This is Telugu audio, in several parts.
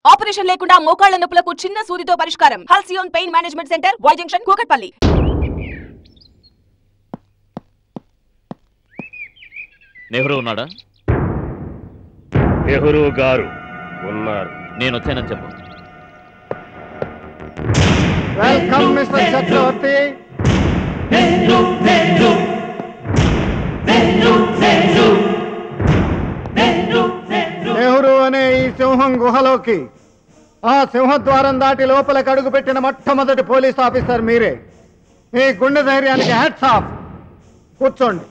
ఆపరేషన్ లేకుండా మోకాళ్ల నొప్పులకు చిన్న సూదితో పరిష్కారం. Halcyon pain management centre, Y junction, Kukatpally. Nehru ఉన్నాడా? నెహ్రూ గారు ఉన్నారు. నేను వచ్చానని చెప్పు. వెల్కమ్ మిస్టర్ చక్రవర్తి. నెహ్రూ అనే ఈ సింహం గుహలోకి ఆ సింహద్వారం దాటి లోపలికి అడుగుపెట్టిన మొట్టమొదటి పోలీస్ ఆఫీసర్ మీరే. మీ గుండె ధైర్యానికి హ్యాట్స్ ఆఫ్. కూర్చోండి.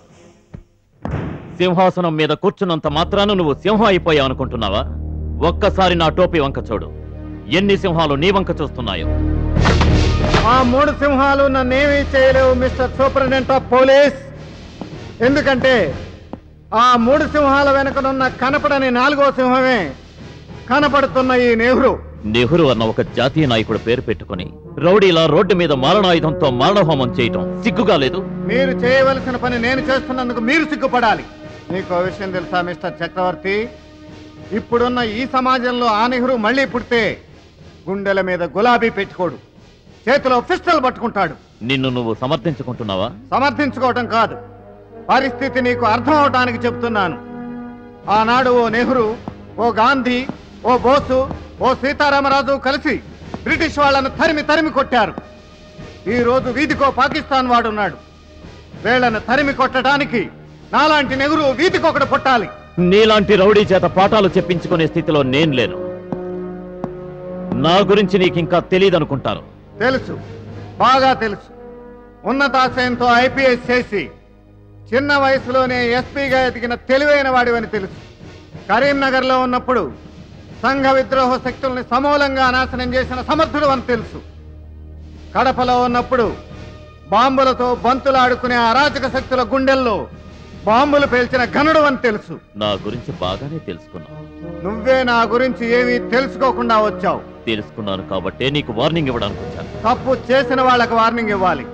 సింహాసనం మీద కూర్చున్నంత మాత్రాన నువ్వు సింహం అయిపోయావు అనుకుంటున్నావా? ఒక్కసారి నా టోపీ వంక చూడు. ఎన్ని సింహాలు నీ వంక చూస్తున్నాయో. ఆ 3 సింహాలు నన్నేమీ చేయలేవు మిస్టర్ సూపరింటెండెంట్ ఆఫ్ పోలీస్. ఎందుకంటే ఆ 3 సింహాల వెనుకనున్న కనపడని 4వ సింహమే కనపడుతున్న ఈ నెహ్రూ. నెహ్రూ అన్న ఒక జాతీయ నాయకుడు పేరు పెట్టుకుని రౌడీలా రోడ్డు మీద మారణాయుధంతో మారణహోమం చేయటం సిగ్గుగా లేదు? మీరు చేయవలసిన పని నేను చేస్తున్నందుకు మీరు సిగ్గుపడాలి. మీకు విషయం తెలుసా మిస్టర్ చక్రవర్తి? ఇప్పుడున్న ఈ సమాజంలో ఆ నెహ్రూ మళ్ళీ పుడితే గుండెల మీద గులాబీ పెట్టుకోడు, చేతిలో పిస్టల్ పట్టుకుంటాడు. నిన్ను నువ్వు సమర్థించుకుంటున్నావా? సమర్థించుకోవటం కాదు, పరిస్థితి నీకు అర్థం అవటానికి చెప్తున్నాను. ఆనాడు ఓ నెహ్రూ, ఓ గాంధీ, ఓ బోసు, ఓ సీతారామరాజు కలిసి బ్రిటిష్ వాళ్ళను తరిమి కొట్టారు. ఈ రోజు వీధికో పాకిస్తాన్ వాడున్నాడు. వీళ్ళను తరిమి కొట్టడానికి నాలాంటి నెహ్రూ వీధికొకడు పుట్టాలి. నీలాంటి రౌడీ చేత పాఠాలు చెప్పించుకునే స్థితిలో నేను లేను. నా గురించి నీకింకా తెలియదనుకుంటాను. తెలుసు, బాగా తెలుసు. ఉన్నతాశయంతో ఐపీఎస్ చేసి చిన్న వయసులోనే ఎస్పీగా ఎదిగిన తెలివైన వాడివని తెలుసు. కరీంనగర్లో ఉన్నప్పుడు సంఘ విద్రోహ శక్తుల్ని సమూలంగా నాశనం చేసిన సమర్థుడు అని తెలుసు. కడపలో ఉన్నప్పుడు బాంబులతో బంతులాడుకునే అరాచక శక్తుల గుండెల్లో బాంబులు పేల్చిన ఘనుడు అని తెలుసు. నా గురించి బాగానే తెలుసుకున్నావు. నువ్వే నా గురించి ఏమీ తెలుసుకోకుండా వచ్చావు. తెలుసుకున్నాను కాబట్టే నీకు వార్నింగ్ ఇవ్వడానికి వచ్చాను. తప్పు చేసిన వాళ్ళకి వార్నింగ్ ఇవ్వాలి,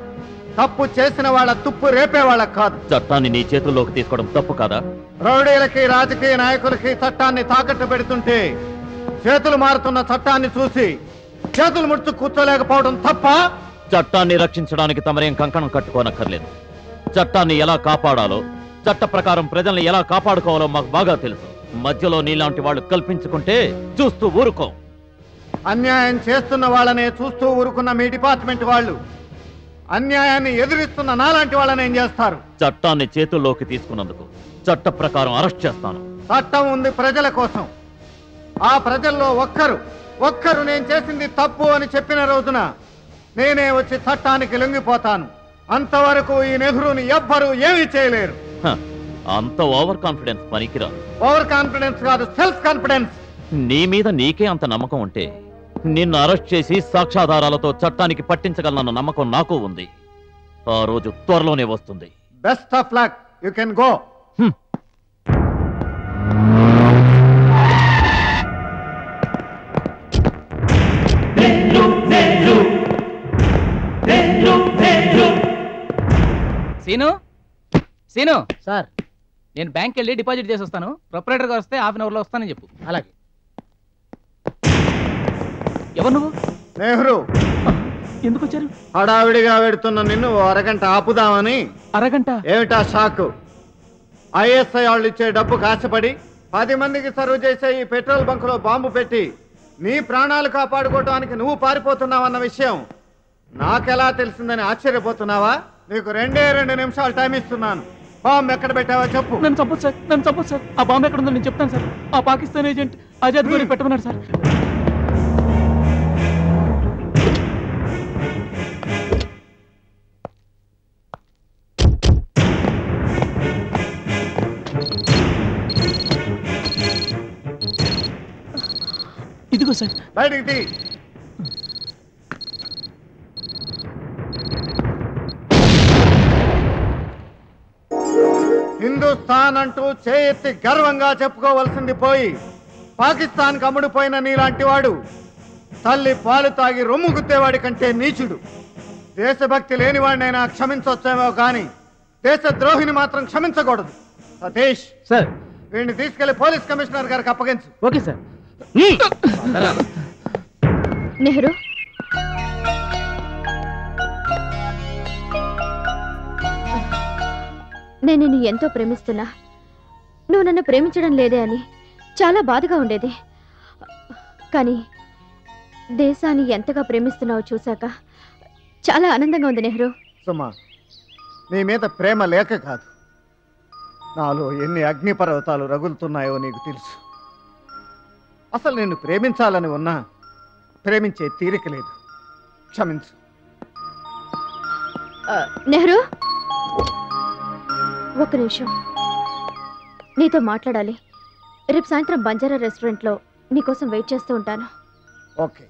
తప్పు చేసిన వాళ్ళ తుప్పు రేపే వాళ్ళకి కాదు. చట్టాన్ని నీ చేతుల్లోకి తీసుకోవడం తప్పు కాదా? రౌడీలకి రాజకీయ నాయకులకి చట్టాన్ని తాకట్టు పెడుతుంటే చేతులు మారుతున్న చట్టాన్ని చూసి చేతులు ముడుచు కూర్చోలేకపోవడం తప్ప? చట్టాన్ని రక్షించడానికి తమరేం కంకణం కట్టుకోనక్కర్లేదు. చట్టాన్ని ఎలా కాపాడాలో, చట్ట ప్రకారం ప్రజల్ని ఎలా కాపాడుకోవాలో మాకు బాగా తెలుసు. మధ్యలో నీలాంటి వాళ్ళు కల్పించుకుంటే చూస్తూ ఊరుకో. అన్యాయం చేస్తున్న వాళ్ళనే చూస్తూ ఊరుకున్న మీ డిపార్ట్మెంట్ వాళ్ళు అన్యాయాన్ని ఎదిరిస్తున్న నాలాంటి వాళ్ళని ఏం చేస్తారు? చట్టాన్ని చేతుల్లోకి తీసుకున్నందుకు చట్ట ప్రకారం అరెస్ట్ చేస్తాను. చట్టం ఉంది ప్రజల కోసం. ఆ ప్రజల్లో ఒక్కరు నేను చేసింది తప్పు అని చెప్పిన రోజున నేనే వచ్చి చట్టానికి లొంగిపోతాను. అంతవరకు ఈ నెహ్రూని ఎవ్వరూ ఏమీ చేయలేరు. అంత ఓవర్ కాన్ఫిడెన్స్ పనికిరా. ఓవర్ కాన్ఫిడెన్స్ కాదు, సెల్ఫ్ కాన్ఫిడెన్స్. నీ మీద నీకే అంత నమ్మకం ఉంటే నిన్ను అరెస్ట్ చేసి సాక్ష్యాధారాలతో చట్టానికి పట్టించగలనన్న నమ్మకం నాకు ఉంది. ఆ రోజు త్వరలోనే వస్తుంది. Best of luck. You can go. Seenu sir, నేను బ్యాంక్ వెళ్ళి డిపాజిట్ చేసి వస్తాను. ప్రొపరేటర్ గారు వస్తే హాఫ్ అన్ అవర్లో వస్తానని చెప్పు. అలాగే. ఎవరు నువ్వు? నెహ్రూ. ఎందుకు వచ్చారు? హడావిడిగా పెడుతున్న నిన్ను అరగంట ఆపుదామని. అరగంట? ఏమిటా షాకు? ఐఎస్ఐ వాళ్ళు ఇచ్చే డబ్బు కాశపడి 10 మందికి సర్వ్ చేసే ఈ పెట్రోల్ బంకులో బాంబు పెట్టి నీ ప్రాణాలు కాపాడుకోవడానికి నువ్వు పారిపోతున్నావన్న విషయం నాకెలా తెలిసిందని ఆశ్చర్యపోతున్నావా? నీకు 2 నిమిషాలు టైం ఇస్తున్నాను. బాంబు ఎక్కడ పెట్టావో చెప్పు. నన్ను చంపొచ్చు సార్. ఆ బాంబు ఎక్కడ ఉందో నేను చెప్తాను సార్. ఆ పాకిస్తాన్ ఏజెంట్ ఆజాద్ గోరి పెట్టమన్నాడు సార్. ఇదిగో సార్. బయటికి తీ. హిందుస్థాన్ అంటూ చేయెత్తి గర్వంగా చెప్పుకోవలసింది పోయి పాకిస్తాన్కి అమ్ముడుపోయిన నీలాంటి వాడు తల్లి పాలు తాగి రొమ్ము గుద్దేవాడి కంటే నీచుడు. దేశభక్తి లేనివాడినైనా క్షమించవచ్చేమో కానీ దేశద్రోహిని మాత్రం క్షమించకూడదు. సతీష్ సార్, వీడిని తీసుకెళ్లి పోలీస్ కమిషనర్ గారికి అప్పగించు. Okay sir. నెహ్రూ, నేను నిన్ను ఎంతో ప్రేమిస్తున్నా. నువ్వు నన్ను ప్రేమించడం లేదే అని చాలా బాధగా ఉండేది. కానీ దేశాన్ని ఎంతగా ప్రేమిస్తున్నావో చూశాక చాలా ఆనందంగా ఉంది నెహ్రూ. సుమా, నీ మీద ప్రేమ లేక కాదు, నాలో ఎన్ని అగ్నిపర్వతాలు రగులుతున్నాయో నీకు తెలుసు. అసలు నిన్ను ప్రేమించాలని ఉన్నా ప్రేమించే తీరిక లేదు. క్షమించు. నెహ్రూ, ఒక్క నిమిషం నీతో మాట్లాడాలి. రేపు సాయంత్రం బంజారా రెస్టారెంట్లో నీకోసం వెయిట్ చేస్తూ ఉంటాను. Okay.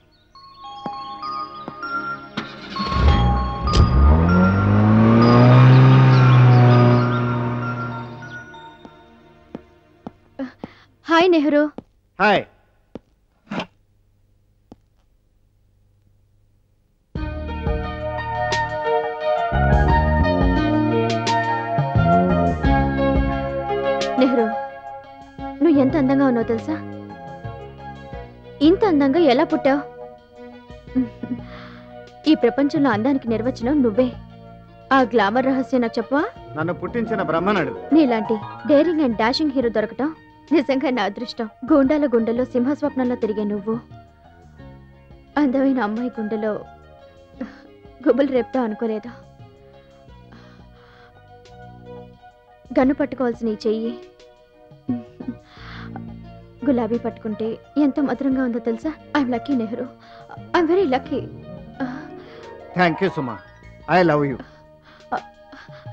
Hi Nehru. Hi. Nehru, నువ్వు ఎంత అందంగా ఉన్నావు తెలుసా? ఇంత అందంగా ఎలా పుట్టావు? ఈ ప్రపంచంలో అందానికి నిర్వచనం నువ్వే. ఆ గ్లామర్ రహస్యం నాకు చెప్పవా? నన్ను పుట్టించిన బ్రహ్మనుడు. నీలాంటి డేరింగ్ అండ్ డాషింగ్ హీరో దొరకటం నిజంగా నా అదృష్టం. గుండాల గుండెలో సింహస్వప్నంలో తిరిగే నువ్వు అందమైన అమ్మాయి గుండెలో గుబులు రేపుతావు అనుకోలేదు. గన్ను పట్టుకోవాల్సిన ఈ చెయ్యి గులాబీ పట్టుకుంటే ఎంత మధురంగా ఉందో తెలుసా? I'm lucky Nehru, I'm very lucky. Thank you Suma. I love you.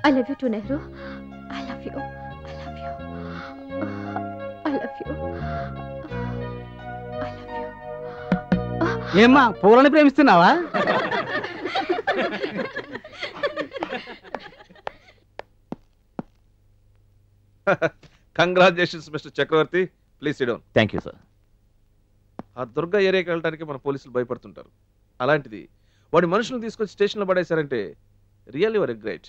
I love you too Nehru. I love you. I love you. I love you. I love you. ఏమ్మా పూలని ప్రేమిస్తున్నావా? Congratulations Mister Chakravarthi. Please sit down. Thank you sir. ఆ దుర్గా ఏరియాకి వెళ్ళడానికి మన పోలీసులు భయపడుతుంటారు. అలాంటిది వాడి మనుషులను తీసుకొచ్చి స్టేషన్లో పడేశారంటే రియల్లీ వర్ గ్రేట్.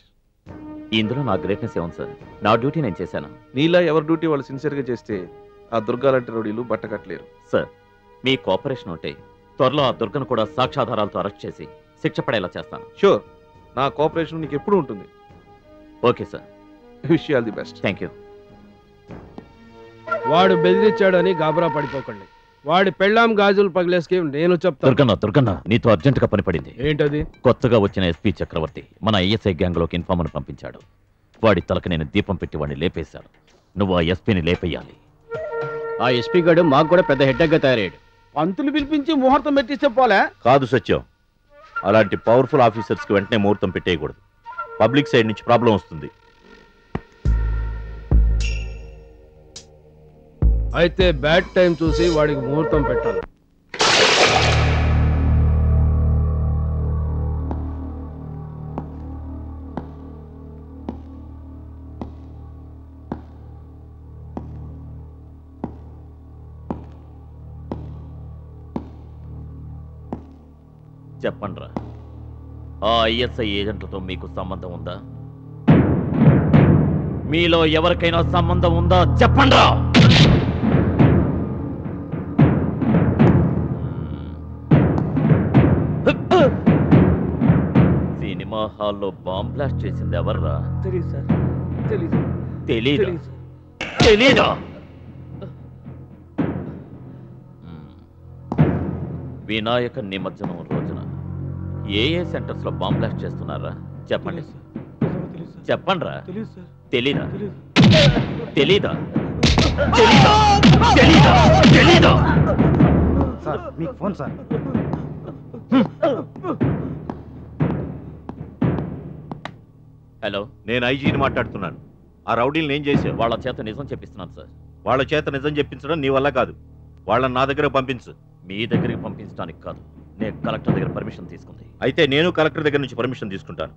ఇందులో నా గ్రేట్నెస్ ఏముంది సార్? నా డ్యూటీ నేను చేశాను. నీలా ఎవరి డ్యూటీ వాళ్ళు సిన్సియర్గా చేస్తే ఆ దుర్గా లాంటి రౌడీలు బట్టకట్టలేరు. సార్, మీ కోఆపరేషన్ ఉంటే త్వరలో ఆ దుర్గను కూడా సాక్ష్యాధారాలతో అరెస్ట్ చేసి శిక్ష పడేలా చేస్తాను. షూర్, నా కోఆపరేషన్ నీకు ఎప్పుడూ ఉంటుంది. Okay sir. Wish you all the best. Thank you. వాడు బెదిరించాడని గాబరా పడిపోకండి. వాడి పెళ్ళాం గాజులు పగిలేసుకి నేను చెప్తాను. దుర్గన్న నీతో అర్జెంట్ గా పనిపడింది. ఏంటది? కొత్తగా వచ్చిన ఎస్పీ చక్రవర్తి మన ఐఎస్ఐ గ్యాంగ్ లోకి ఇన్ఫార్మర్ పంపించాడు. వాడి తలకు నేను దీపం పెట్టి వాడిని లేపేశాడు. నువ్వు ఆ ఎస్పీని లేపేయాలి. ఆ ఎస్పీ గారు మాకు కూడా పెద్ద హెడ్డక్ గా తయారయ్యాడు. పంతులు పిలిపించి ముహూర్తం పెట్టిస్తే పోలే. కాదు సత్యం, అలాంటి పవర్ఫుల్ ఆఫీసర్స్కి వెంటనే ముహూర్తం పెట్టేయకూడదు. పబ్లిక్ సైడ్ నుంచి ప్రాబ్లం వస్తుంది. అయితే బ్యాడ్ టైం చూసి వాడికి ముహూర్తం పెట్టాలి. చెప్పండ్రా, ఆ ఐఎస్ఐ ఏజెంట్లతో మీకు సంబంధం ఉందా? మీలో ఎవరికైనా సంబంధం ఉందా? చెప్పండ్రా. సినిమా హాల్లో బాంబ్ బ్లాస్ట్ చేసింది ఎవర్రా? తెలీదు సార్. తెలీదు. తెలీదా? తెలీదా? వినాయక నిమజ్జనం రోజున ఏ సెంటర్స్ లో బాంబ్ బ్లాస్ట్ చేస్తున్నారా? చెప్పండి. చెప్పండ్రా. తెలీదా? తెలీదా? తెలీదా? తెలీదా? తెలీదా? సార్, మీకు ఫోన్ సార్. హలో, నేను ఐజీని మాట్లాడుతున్నాను. ఆ రౌడీలు నేను చేశాను. వాళ్ళ చేత నిజం చెప్పిస్తున్నాను సార్. వాళ్ళ చేత నిజం చెప్పించడం నీ వల్ల కాదు. వాళ్ళని నా దగ్గర పంపించు. మీ దగ్గరికి పంపించడానికి కాదు, నేను కలెక్టర్ దగ్గర పర్మిషన్ తీసుకుంది. అయితే నేను కలెక్టర్ దగ్గర నుంచి పర్మిషన్ తీసుకుంటాను.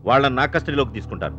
వాళ్ళని నా కస్టడీలోకి తీసుకుంటాను.